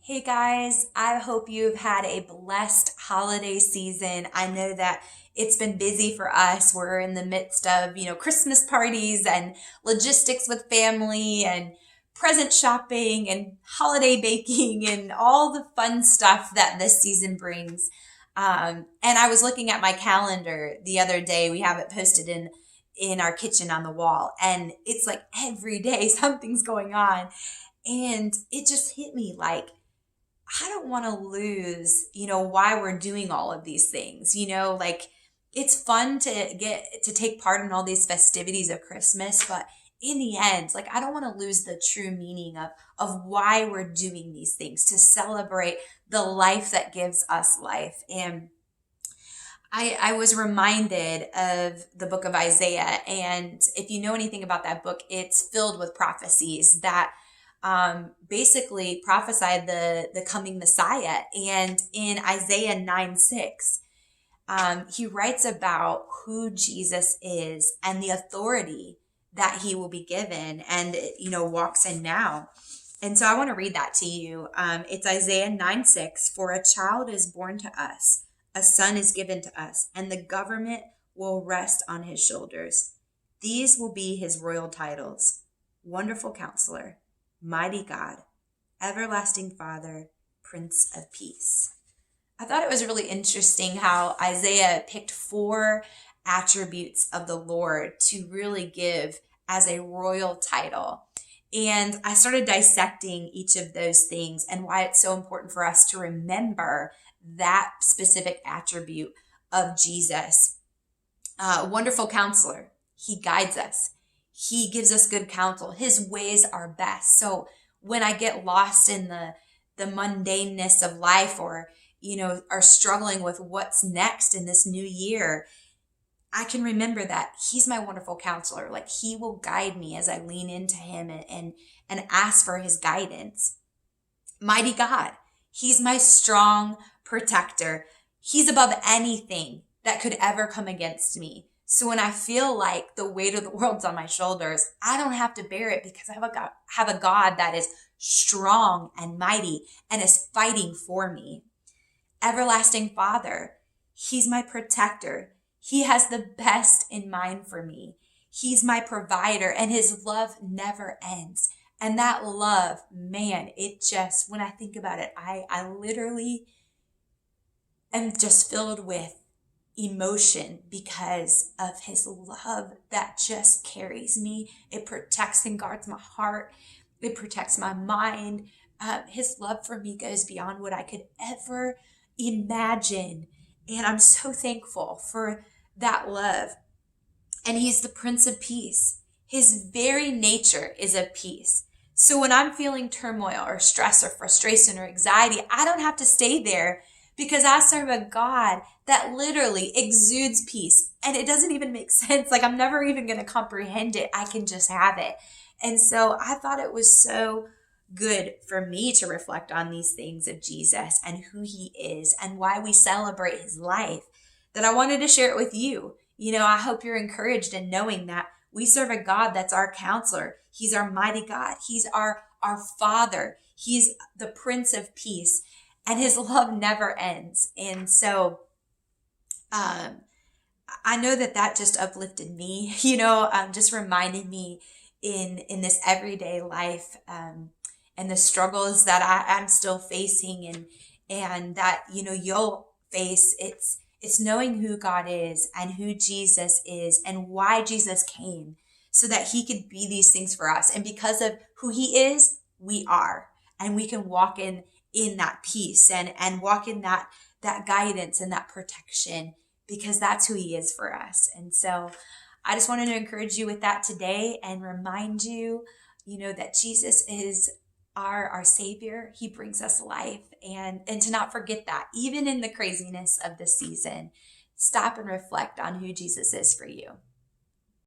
Hey guys, I hope you've had a blessed holiday season. I know that it's been busy for us. We're in the midst of, Christmas parties and logistics with family and present shopping and holiday baking and all the fun stuff that this season brings. And I was looking at my calendar the other day. We have it posted in our kitchen on the wall, and it's like every day something's going on. And it just hit me like, I don't want to lose, why we're doing all of these things. Like it's fun to get to take part in all these festivities of Christmas, but in the end, like I don't want to lose the true meaning of why we're doing these things, to celebrate the life that gives us life. And I was reminded of the book of Isaiah. And if you know anything about that book, it's filled with prophecies that basically prophesied the coming Messiah. And in Isaiah 9:6, he writes about who Jesus is and the authority that he will be given and, walks in now. And so I want to read that to you. It's Isaiah 9:6. For a child is born to us, a son is given to us, and the government will rest on his shoulders. These will be his royal titles: Wonderful Counselor, Mighty God, Everlasting Father, Prince of Peace. I thought it was really interesting how Isaiah picked four attributes of the Lord to really give as a royal title. And I started dissecting each of those things and why it's so important for us to remember that specific attribute of Jesus. Wonderful Counselor, he guides us. He gives us good counsel. His ways are best. So when I get lost in the mundaneness of life, or, are struggling with what's next in this new year, I can remember that he's my wonderful counselor. Like he will guide me as I lean into him and ask for his guidance. Mighty God, he's my strong protector. He's above anything that could ever come against me. So when I feel like the weight of the world's on my shoulders, I don't have to bear it because I have a God that is strong and mighty and is fighting for me. Everlasting Father, he's my protector. He has the best in mind for me. He's my provider, and his love never ends. And that love, man, it just, when I think about it, I literally am just filled with emotion because of his love that just carries me. It protects and guards my heart. It protects my mind. His love for me goes beyond what I could ever imagine. And I'm so thankful for that love. And he's the Prince of Peace. His very nature is of peace. So when I'm feeling turmoil or stress or frustration or anxiety, I don't have to stay there because I serve a God that literally exudes peace. And it doesn't even make sense. Like I'm never even going to comprehend it. I can just have it. And so I thought it was so good for me to reflect on these things of Jesus and who he is and why we celebrate his life, that I wanted to share it with you. I hope you're encouraged in knowing that we serve a God that's our counselor. He's our mighty God. He's our Father. He's the Prince of Peace, and his love never ends. And so I know that just uplifted me, just reminded me in this everyday life and the struggles that I'm still facing and that, you'll face. It's knowing who God is and who Jesus is and why Jesus came so that he could be these things for us. And because of who he is, we are, and we can walk in that peace and walk in that guidance and that protection because that's who he is for us. And so I just wanted to encourage you with that today and remind you, that Jesus is our Savior. He brings us life, and to not forget that even in the craziness of the season, stop and reflect on who Jesus is for you.